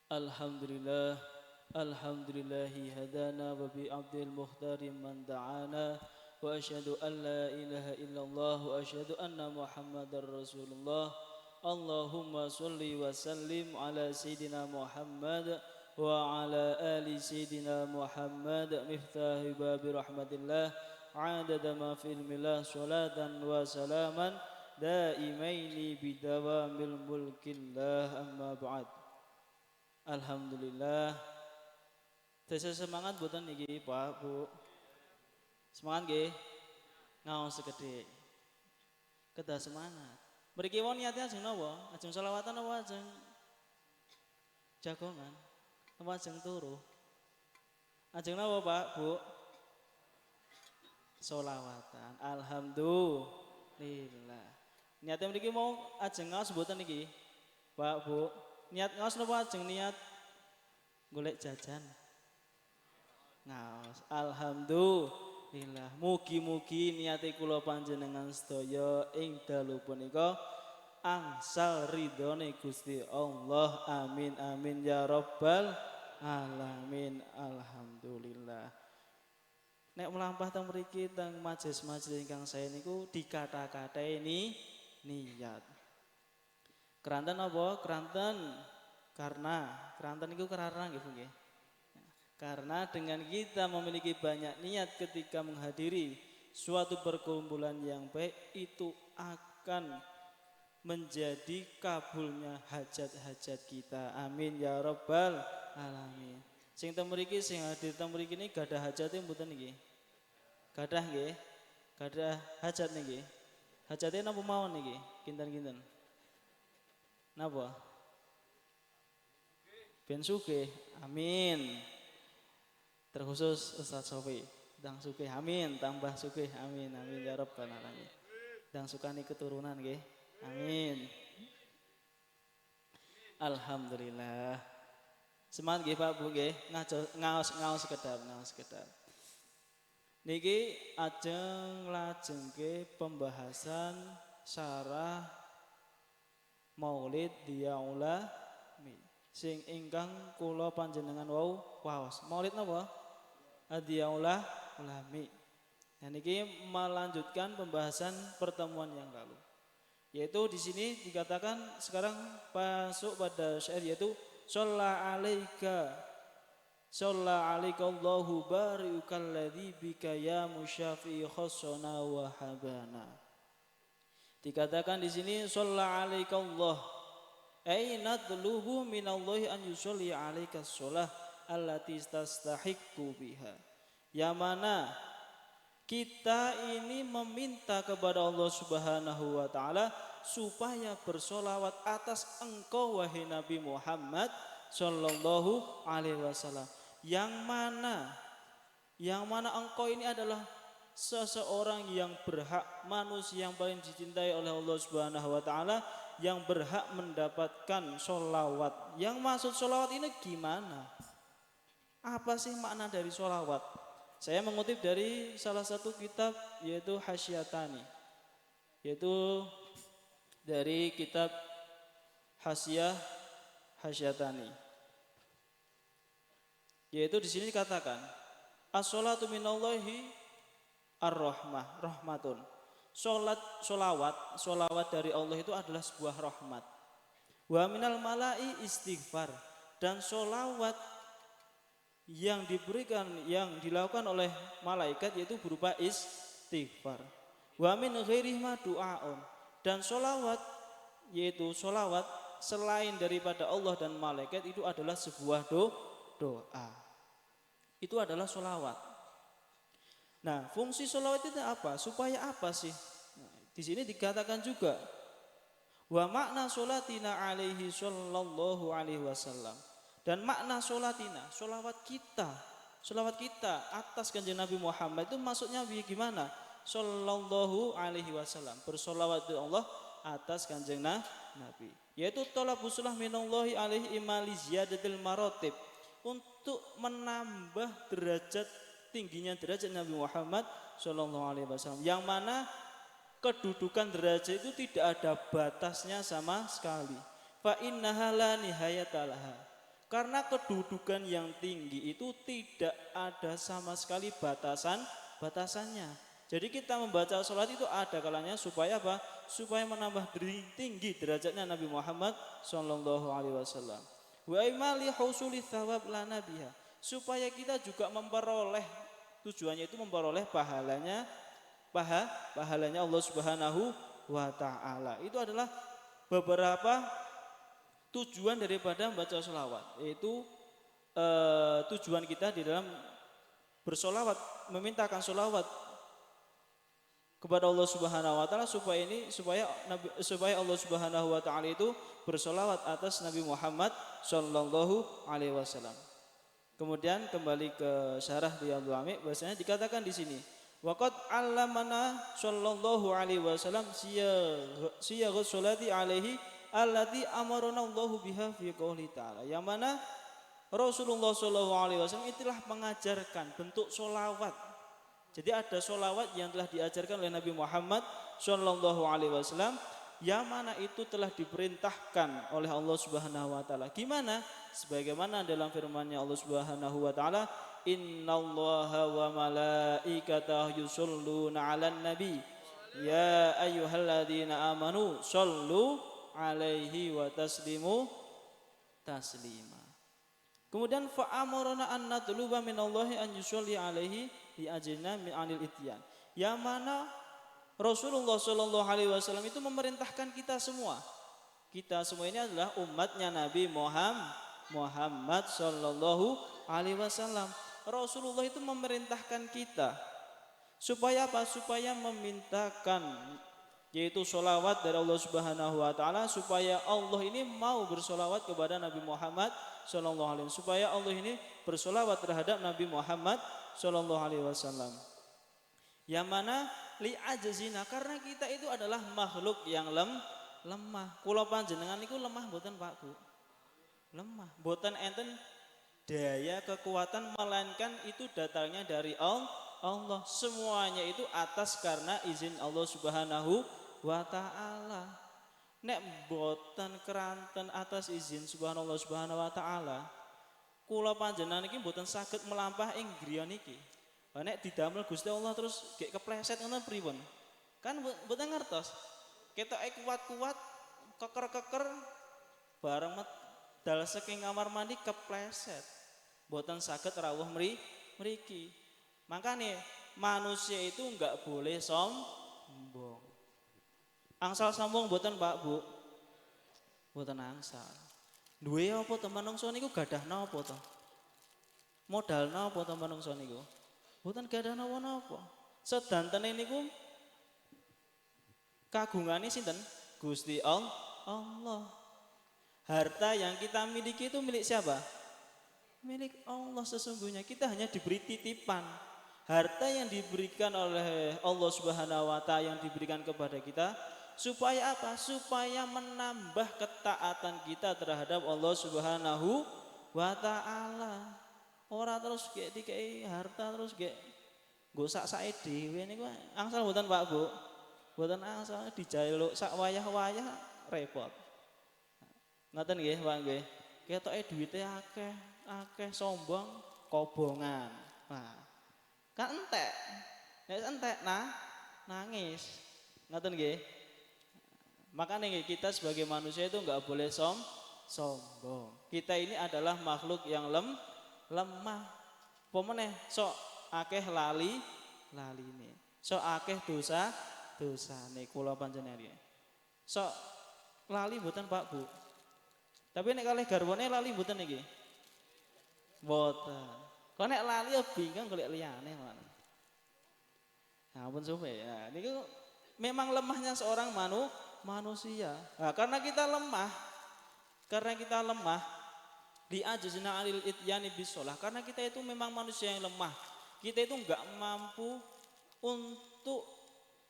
Alhamdulillah, Alhamdulillahi hadana wa bi abdil muhtari man da'ana wa asyhadu an la ilaha illallah wa asyhadu anna muhammadar rasulullah. Allahumma salli wa sallim ala sayyidina Muhammad wa ala ali sayyidina Muhammad miftahi babi rahmatillah adada ma fi ilmillah salatan wa salaman daimaini bidawamil mulkillah amma ba'd. Alhamdulillah. Saya semangat buatan niki Pak Bu. Semangat nggih. Ngaos sekedhik. Kedah semangat. Mriki wong niate ajeng napa? Ajeng selawatan apa ajeng jagongan? Apa ajeng turu? Ajeng napa Pak Bu? Selawatan. Alhamdulillah. Niate mriki mau ajeng ngaos mboten niki? Pak Bu. Niat ngaos napa ajeng niat golek jajan? Ngaos. Alhamdulillah. Mugi-mugi niate kula panjenengan sedaya ing dalu punika angsal ridhone Gusti Allah. Amin amin ya rabbal alamin. Alhamdulillah. Nek mlampah teng mriki teng majelis-majelis ingkang saya niku dikata-kataini niat. Keranten apa? Keranten itu karena nggih Bu nggih. Karena dengan kita memiliki banyak niat ketika menghadiri suatu perkumpulan yang baik itu akan menjadi kabulnya hajat-hajat kita. Amin ya rabbal alamin. Sing teng mriki sing hadir teng mriki niki gadah hajate mboten niki? Gadah nggih. Gadah hajat niki. Hajate napa mawon niki? Kinten-kinten. Napa? Ben sugih. Amin. Terkhusus Ustaz Sofi. Dang sugih. Amin. Tambah sugih. Amin. Amin ya rabbal alamin. Dang sukani keturunan nggih. Amin. Alhamdulillah. Semangat nggih Pak Bu nggih. Ngaos sekedap. Niki ajeng lajengke pembahasan syarah Maulid Diyaulami sing ingkang kula panjenengan wau waos. Maulid napa? Diyaulami. Nah niki melanjutkan pembahasan pertemuan yang lalu. Yaitu di sini dikatakan sekarang masuk pada syair yaitu shalla alaikallahu bari'ukal ladzi bika ya musyafi khassana wa habana. Dikatakan di sini shalla alaikallah ay nadlubu minallahi an yusolli alaika sholah allati tastahiqqu biha. Yang mana kita ini meminta kepada Allah Subhanahu wa taala supaya bersolawat atas engkau wahai Nabi Muhammad sallallahu alaihi wasallam. Yang mana engkau ini adalah seseorang yang berhak, manusia yang paling dicintai oleh Allah Subhanahu wa taala, yang berhak mendapatkan sholawat. Yang maksud sholawat ini gimana? Apa sih makna dari sholawat? Saya mengutip dari salah satu kitab yaitu Hasyatani, yaitu dari kitab Hasyatani. Yaitu di sini dikatakan as-sholatu minallahi ar-rahmah, rahmatun. Sholawat dari Allah itu adalah sebuah rahmat. Wa minal malai istighfar, dan sholawat yang diberikan, yang dilakukan oleh malaikat yaitu berupa istighfar. Wa min ghairihi ma du'aun, dan sholawat yaitu sholawat selain daripada Allah dan malaikat itu adalah sebuah doa. Itu adalah sholawat. Nah, fungsi sholawat itu apa? Supaya apa sih? Nah, di sini dikatakan juga wa makna sholatina alaihi sallallahu alaihi wasallam, dan makna sholatina, sholawat kita atas kanjeng Nabi Muhammad itu maksudnya bagaimana? Sallallahu alaihi wasallam, bersolawat dari Allah atas kanjeng Nabi, yaitu talabusullah minallahi alaihi imali ziyadatil maratib, untuk menambah tingginya derajat Nabi Muhammad sallallahu alaihi wasallam, yang mana kedudukan derajat itu tidak ada batasnya sama sekali. Fa innaha la nihayata laha, Karena kedudukan yang tinggi itu tidak ada sama sekali batasannya. Jadi kita membaca sholat itu ada kalanya supaya apa? Supaya menambah tinggi derajatnya Nabi Muhammad Sallallahu Alaihi Wasallam. Wa imali husuli thawab lana biha. Supaya kita juga memperoleh, tujuannya itu memperoleh pahalanya Allah Subhanahu wa Ta'ala. Itu adalah beberapa tujuan daripada membaca sholawat, yaitu tujuan kita di dalam bersolawat, memintakan sholawat kepada Allah Subhanahu wa Ta'ala supaya Allah Subhanahu wa Ta'ala itu bersolawat atas Nabi Muhammad Sallallahu Alaihi Wasallam. Kemudian kembali ke syarah Riyadhul Amik, bahasanya dikatakan di sini, waqad 'allamana Sallallahu Alaihi Wasallam siyaghus sholati alaihi allati amarana Allahu biha fi qouli ta'ala. Yang mana Rasulullah Sallallahu Alaihi Wasallam itulah mengajarkan bentuk solawat. Jadi ada solawat yang telah diajarkan oleh Nabi Muhammad Sallallahu Alaihi Wasallam, yang mana itu telah diperintahkan oleh Allah Subhanahu Wa Taala. Gimana? Sebagaimana dalam firman-Nya Allah Subhanahu Wa Taala, Innallaha wa malaikatahu yusholluna 'alan nabi ya ayyuhalladzina amanu shollu 'alaihi wa taslimu taslima. Kemudian fa amarna an natluba minallahi an yusholli 'alaihi li ajna min 'anil ityan. Yang mana Rasulullah Shallallahu Alaihi Wasallam itu memerintahkan kita semua. Kita semua ini adalah umatnya Nabi Muhammad Shallallahu Alaihi Wasallam. Rasulullah itu memerintahkan kita supaya apa? Supaya memintakan, yaitu sholawat dari Allah Subhanahu Wa Taala, supaya Allah ini mau bersolawat kepada Nabi Muhammad Shallallahu Alaihi Wasallam, supaya Allah ini bersolawat terhadap Nabi Muhammad Shallallahu Alaihi Wasallam. Yang mana li ajzina, karena kita itu adalah makhluk yang lemah. Kula panjenengan niku lemah mboten Pak Bu? Lemah. Mboten enten daya kekuatan, melainkan itu datangnya dari Allah. Semuanya itu atas karena izin Allah Subhanahu wa Ta'ala. Nek mboten keranten atas izin Subhanallah Subhanahu wa Ta'ala, kula panjenengan iki mboten saged melampah ing griya niki. Nek didamel Gusti Allah terus gek kepleset ngono pripun? Kan mboten ngertos. Ketoke kuat-kuat, keker-keker bareng medal saking kamar mandi kepleset. Mboten saged rawuh mriki. Makane manusia itu enggak boleh sombong. Angsal sombong mboten Pak Bu? Mboten angsal. Duwe apa to manungsa niku gadah napa to? Modal napa to manungsa niku? Mboten gadah napa-napa. Sedantene niku kagungane sinten? Gusti Allah. Harta yang kita miliki itu milik siapa? Milik Allah sesungguhnya. Kita hanya diberi titipan. Harta yang diberikan oleh Allah Subhanahu wa Ta'ala, yang diberikan kepada kita supaya apa? Supaya menambah ketaatan kita terhadap Allah Subhanahu wa Ta'ala. Ora terus gek dikei harta terus gek nggo sak-sake dhewe niku angsal mboten Pak Bu? Mboten angsal, dijaluk sak wayah-wayah repot. Ngoten nggih Pak nggih. Ketoke duwite akeh sombong kobongan. Nah, kan entek. Nek entek nangis. Ngoten nggih. Makanya kita sebagai manusia itu enggak boleh sombong. Kita ini adalah makhluk yang lemah. Pomene sok akeh laline. Sok akeh dosane kula panjenengan. Sok lali mboten Pak Bu. Tapi nek kalih garwane lali mboten niki. Mboten. Kok nek lali ya bingung golek liyane man. Nah, ampun suwe ya. Niku memang lemahnya seorang manusia. Nah, karena kita lemah di ajzina alil ityani bisolah, karena kita itu memang manusia yang lemah. Kita itu enggak mampu untuk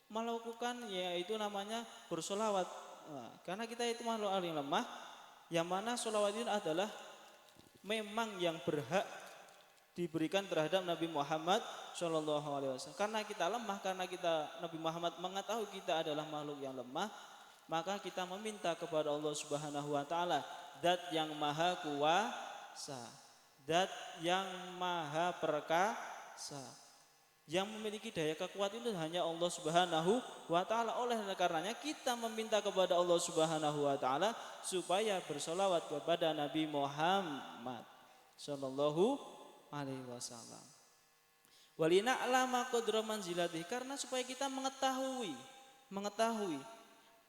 melakukan yaitu namanya bersolawat. Nah, karena kita itu makhluk yang lemah, yang mana solawat itu adalah memang yang berhak diberikan terhadap Nabi Muhammad Shallallahu Alaihi Wasallam. Karena kita lemah, karena Nabi Muhammad mengetahui kita adalah makhluk yang lemah, maka kita meminta kepada Allah Subhanahu Wa Taala, Zat yang maha kuasa, Zat yang maha perkasa. Yang memiliki daya kekuatan itu hanya Allah Subhanahu wa ta'ala. Oleh karenanya kita meminta kepada Allah Subhanahu wa ta'ala supaya bersolawat kepada Nabi Muhammad sallallahu alaihi wasallam. Walina alama qadra manzilatih, karena supaya kita mengetahui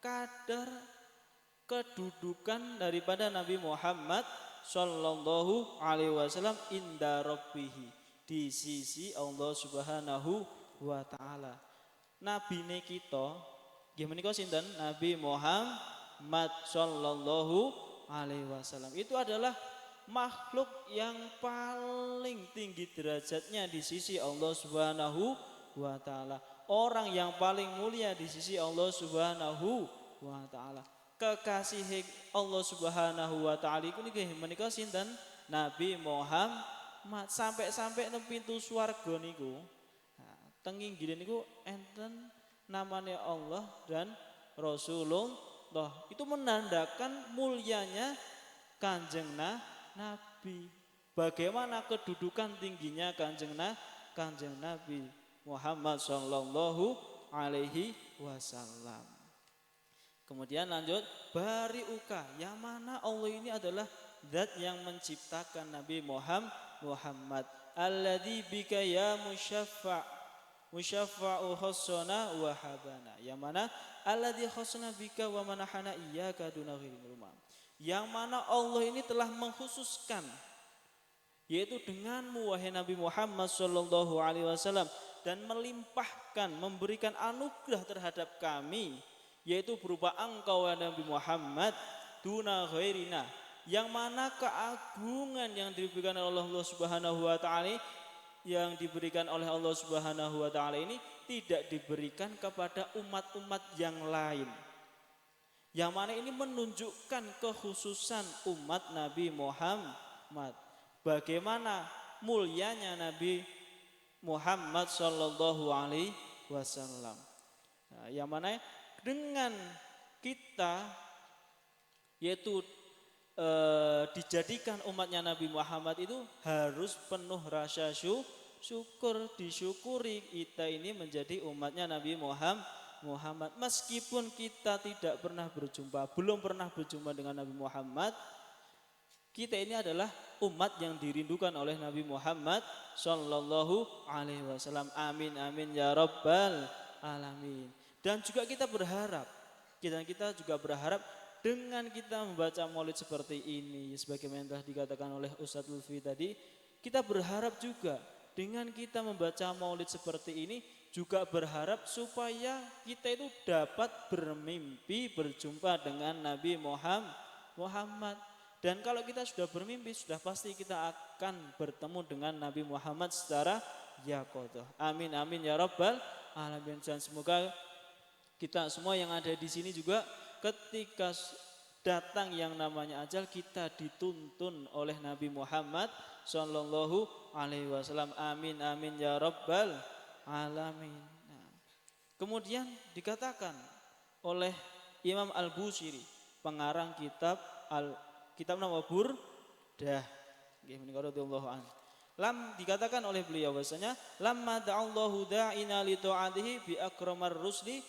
kadar kedudukan daripada Nabi Muhammad sallallahu alaihi wasallam inda rabbihi, di sisi Allah Subhanahu wa taala. Nabine kita nggih menika sinten? Nabi Muhammad sallallahu alaihi wasallam. Itu adalah makhluk yang paling tinggi derajatnya di sisi Allah Subhanahu wa taala. Orang yang paling mulia di sisi Allah Subhanahu wa taala. Kekasih Allah Subhanahu wa taala iku nggih menika sinten? Nabi Muhammad. Sampai nang pintu swarga niku. Nah, teng inggile niku enten namanya Allah dan Rasulullah. Itu menandakan mulianya Kanjeng Nabi. Bagaimana kedudukan tingginya Kanjeng Nabi Muhammad sallallahu alaihi wasallam. Kemudian lanjut, bari uka, yang mana Allah ini adalah zat yang menciptakan Nabi Muhammad. Alladzi bika ya musyaffa'u khassana wa habana. Yang mana alladzi khassana bika wa manahana iyyaka duna ghairil umam. Yang mana Allah ini telah mengkhususkan, yaitu denganmu wahai Nabi Muhammad sallallahu alaihi wasallam, dan melimpahkan, memberikan anugerah terhadap kami, yaitu berupa engkau Nabi Muhammad duna ghairina, yang mana keagungan yang diberikan oleh Allah Subhanahu wa taala, yang diberikan oleh Allah Subhanahu wa taala ini tidak diberikan kepada umat-umat yang lain. Yang mana ini menunjukkan kekhususan umat Nabi Muhammad. Bagaimana mulianya Nabi Muhammad sallallahu alaihi wasallam. Nah, yang mana dengan kita yaitu dijadikan umatnya Nabi Muhammad itu harus penuh rasa syukur, disyukuri kita ini menjadi umatnya Nabi Muhammad. Meskipun kita tidak pernah berjumpa, belum pernah berjumpa dengan Nabi Muhammad, kita ini adalah umat yang dirindukan oleh Nabi Muhammad sallallahu alaihi wasallam. Amin amin ya rabbal alamin. Dan juga kita berharap, kita juga berharap dengan kita membaca maulid seperti ini, sebagaimana telah dikatakan oleh Ustadz Lutfi tadi, kita berharap juga dengan kita membaca maulid seperti ini, juga berharap supaya kita itu dapat bermimpi berjumpa dengan Nabi Muhammad. Dan kalau kita sudah bermimpi, sudah pasti kita akan bertemu dengan Nabi Muhammad secara yaqodah. Amin amin ya rabbal alamin. Dan semoga kita semua yang ada di sini juga ketika datang yang namanya ajal, kita dituntun oleh Nabi Muhammad sallallahu alaihi wasallam. Amin amin ya rabbal alamin. Nah, kemudian dikatakan oleh Imam Al-Busiri, pengarang kitab nama Burdah, dikatakan oleh beliau bahwasanya lamma da'allahu da'ina li ta'atihi bi akramar rusli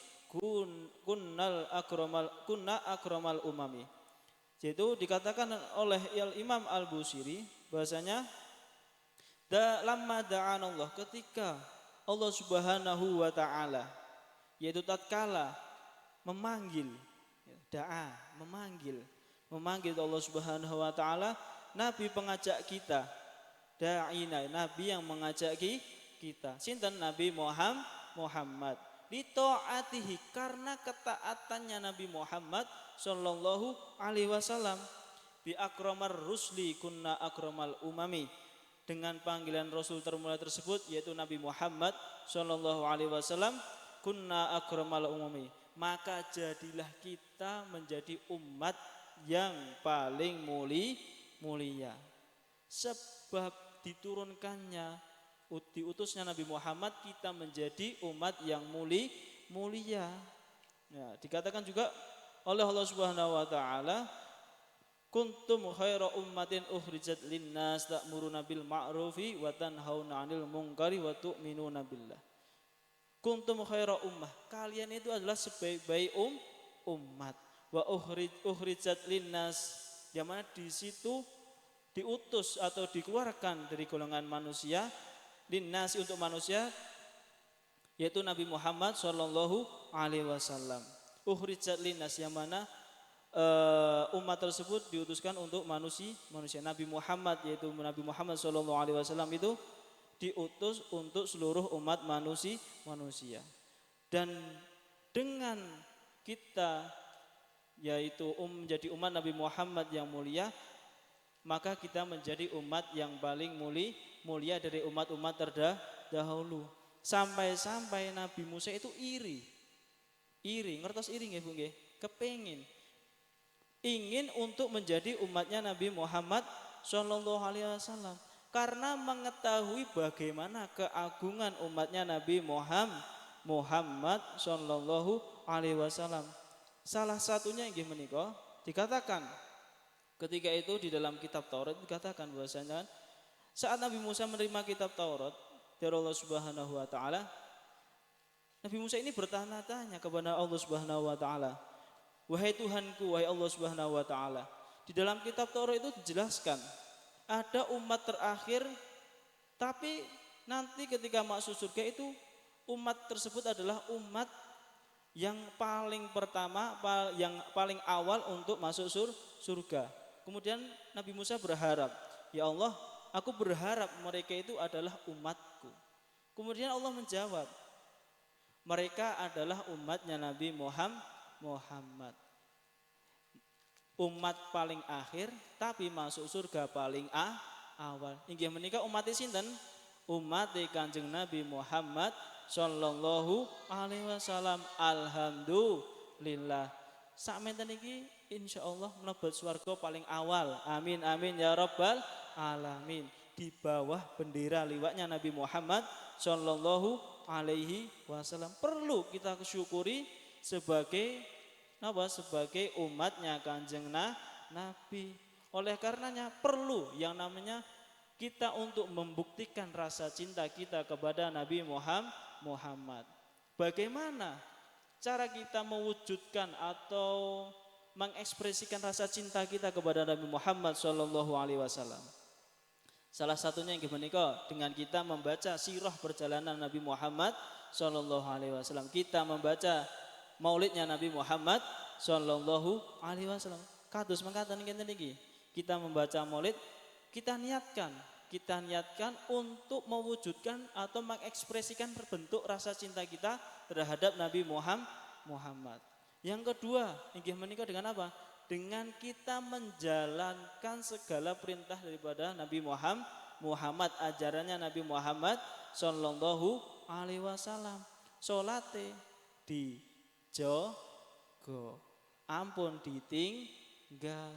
kunna akramal umami. Itu dikatakan oleh Imam Al-Busiri bahwasanya lamma da'ana Allah, ketika Allah Subhanahu wa taala yaitu tatkala memanggil Allah Subhanahu wa taala nabi pengajak kita, da'ina, nabi yang mengajak kita, sinten? Nabi Muhammad. Lito'atihi, karena ketaatannya Nabi Muhammad sallallahu alaihi wasallam, bi akramar rusli kunna akramal umami, dengan panggilan Rasul termulia tersebut yaitu Nabi Muhammad sallallahu alaihi wasallam, kunna akramal umami, maka jadilah kita menjadi umat yang paling mulia. Sebab diturunkannya, diutusnya Nabi Muhammad, kita menjadi umat yang mulia. Ya, dikatakan juga oleh Allah Subhanahu wa taala kuntum khaira ummatin ukhrijat linnas ta'muruna bil ma'rufi wa tanhauna 'anil munkari wa tu'minuna billah. Kuntum khaira ummah, kalian itu adalah sebaik-baik umat. Wa ukhrijat linnas, yang mana di situ diutus atau dikeluarkan dari golongan manusia, linnas untuk manusia, yaitu Nabi Muhammad sallallahu alaihi wasallam. Ukhrijat linnas, yang mana umat tersebut diutuskan untuk manusia. Nabi Muhammad, yaitu Nabi Muhammad sallallahu alaihi wasallam itu diutus untuk seluruh umat manusia. Dan dengan kita yaitu menjadi umat Nabi Muhammad yang mulia, maka kita menjadi umat yang paling mulia dari umat-umat terdahulu. Sampai-sampai Nabi Musa itu iri, ngertos iri nggih Bu nggih? Kepengin, ingin untuk menjadi umatnya Nabi Muhammad sallallahu alaihi wasallam, karena mengetahui bagaimana keagungan umatnya Nabi Muhammad sallallahu alaihi wasallam. Salah satunya inggih menika dikatakan ketika itu di dalam kitab Taurat dikatakan bahwasanya saat Nabi Musa menerima kitab Taurat dari Allah Subhanahu wa taala, Nabi Musa ini bertanya-tanya kepada Allah Subhanahu wa taala, "Wahai Tuhanku, wahai Allah Subhanahu wa taala, di dalam kitab Taurat itu dijelaskan ada umat terakhir, tapi nanti ketika masuk surga itu umat tersebut adalah umat yang paling pertama, yang paling awal untuk masuk surga." Kemudian Nabi Musa berharap, "Ya Allah, aku berharap mereka itu adalah umatku." Kemudian Allah menjawab, "Mereka adalah umatnya Nabi Muhammad. Umat paling akhir tapi masuk surga paling awal." Inggih menika umat sinten? Umat Kanjeng Nabi Muhammad sallallahu alaihi wasallam. Alhamdulillah. Sakmenten iki insyaallah mlebet swarga paling awal. Amin amin ya rabbal alamin. Di bawah bendera liwatnya Nabi Muhammad sallallahu alaihi wasallam. Perlu kita syukuri sebagai sebagai umatnya Kanjeng Nabi. Oleh karenanya perlu yang namanya kita untuk membuktikan rasa cinta kita kepada Nabi Muhammad. Bagaimana cara kita mewujudkan atau mengekspresikan rasa cinta kita kepada Nabi Muhammad sallallahu alaihi wasallam? Salah satunya yang menika dengan kita membaca sirah perjalanan Nabi Muhammad sallallahu alaihi wasallam. Kita membaca maulidnya Nabi Muhammad sallallahu alaihi wasallam. Kados mengatakan ngene niki. Kita membaca maulid, kita niatkan untuk mewujudkan atau mengekspresikan bentuk rasa cinta kita terhadap Nabi Muhammad. Yang kedua, inggih menika dengan apa? Dengan kita menjalankan segala perintah daripada Nabi Muhammad, ajarannya Nabi Muhammad sallallahu alaihi wasallam. Salate dijogo, ampun ditinggal,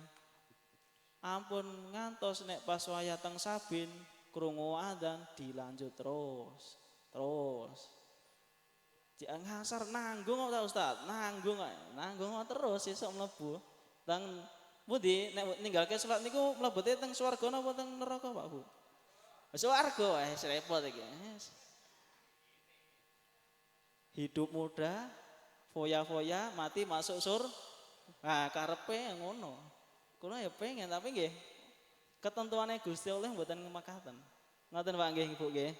ampun ngantos nek pas wayah teng Sabin krungu adzan dilanjut terus. Jangan ngasar nanggung kok Ustaz, nanggung terus esuk mlebu. Teng pundi nek ninggalke salat niku mlebete teng swarga napa teng neraka Pak Bu? Swarga wis repot iki. Hidup muda, foya-foya, mati masuk Nah, karepe ngono. Kula ya pengen tapi nggih ketentuane Gusti Allah mboten ngemakaten. Ngoten Pak nggih Ibu nggih.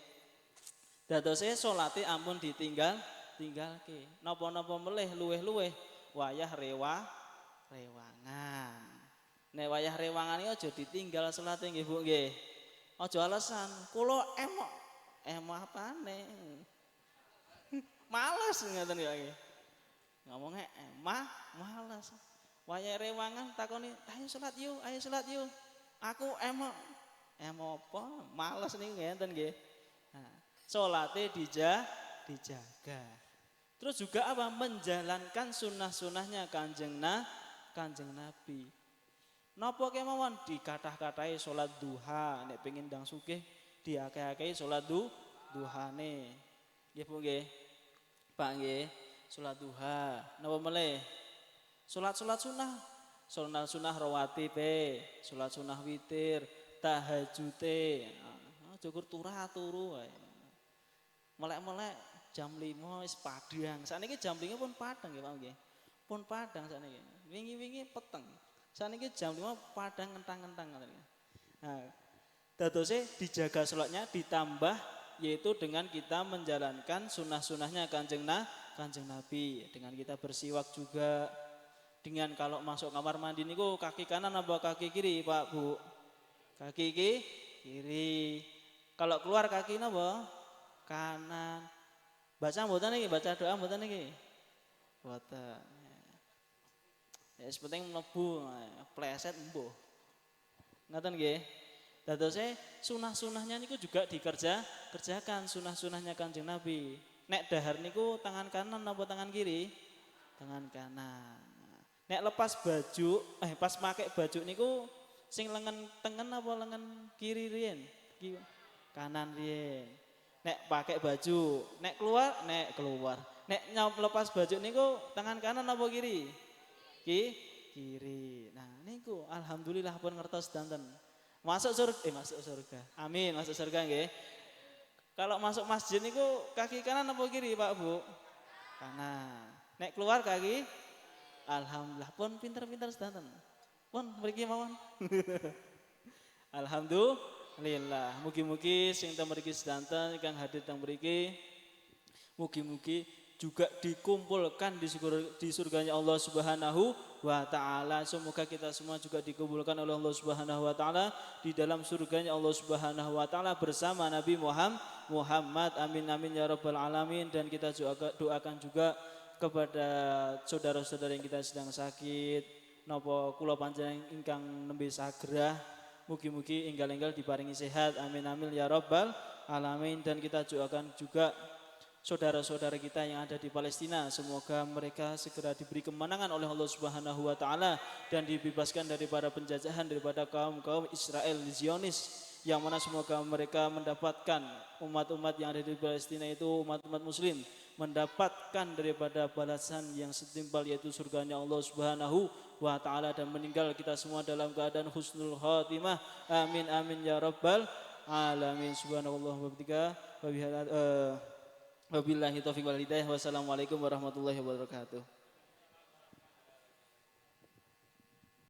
Dadose salate ampun tinggalke. Napa-napa melih luweh-luweh wayah rewangan. Nek wayah rewangan iki aja ditinggal salate nggih Bu nggih. Aja alasan kula emok apane. Males ngoten ya nggih. Ngomongnya males. Wayah rewangan takoni, ayo salat yuk. Aku emok apa? Males niku ngenten nggih. Nah, salate dijaga. Terus juga apa? Menjalankan sunnah-sunnahnya Kanjeng Nabi. Napa kemawon dikathah-katahi salat duha, nek pengin ndang sugih diakeh-akehi salat duhane. Nggih Bu nggih. Pak nggih, salat duha. Napa melih? Salat sunnah sunah rawatib, salat sunah witir, tahajud. Cukur turah turu wae. Melek-melek jam 5 wis padang. Sakniki jam 5 pun padang nggih Pak nggih. Pun padang sakniki. Wingi-wingi peteng. Sakniki jam 5 padang ngentang-ngentang ngoten. Nah, dadose dijaga salatnya ditambah yaitu dengan kita menjalankan sunah-sunahnya Kanjeng Nabi, dengan kita bersiwak juga, dengan kalau masuk kamar mandi niku kaki kanan apa kaki kiri Pak Bu? Kaki kiri. Kalau keluar kaki napa? Kanan. Baca mboten niki, baca doa mboten niki? Mboten. Ya penting mlebu, pleset mbuh. Ngoten nggih. Dadose sunah-sunahnya niku juga kerjakan sunah-sunahnya Kanjeng Nabi. Nek dahar niku tangan kanan apa tangan kiri? Tangan kanan. Nek lepas baju, pas pakai baju niku sing lengan tengen apa lengan kiri riyen? Kanan riyen. Nek pakai baju, nek keluar. Nek lepas baju niku tangan kanan apa kiri? Kiri. Nah, niku alhamdulillah pun ngertos danten. Masuk surga. Amin, masuk surga nggih. Kalau masuk masjid niku kaki kanan apa kiri, Pak Bu? Kanan. Nek keluar kaki alhamdulillah pun pinter-pinter sedanten. Pun mriki mawon. Alhamdulillah. Mugi-mugi sing teng mriki sedanten ingkang hadir teng mriki mugi-mugi juga dikumpulkan di surganya Allah Subhanahu wa taala. Semoga kita semua juga dikumpulkan oleh Allah Subhanahu wa taala di dalam surganya Allah Subhanahu wa taala bersama Nabi Muhammad. Amin amin ya rabbal alamin. Dan kita doakan juga kepada saudara-saudara yang kita sedang sakit napa kula panjenengan ingkang nembe sagrah, mugi-mugi enggal-enggal diparingi sehat. Amin amin ya rabbal alamin. Dan kita doakan juga saudara-saudara kita yang ada di Palestina, semoga mereka segera diberi kemenangan oleh Allah Subhanahu wa taala dan dibebaskan daripada penjajahan daripada kaum-kaum Israel Zionis, yang mana semoga mereka mendapatkan umat-umat yang ada di Palestina itu umat-umat muslim mendapatkan daripada balasan yang setimpal yaitu surganya Allah Subhanahu wa taala dan meninggal kita semua dalam keadaan husnul khatimah. Amin amin ya rabbal alamin. Subhanallah wa bihamdihi wabillahi taufiq wal hidayah. Wassalamualaikum warahmatullahi wabarakatuh.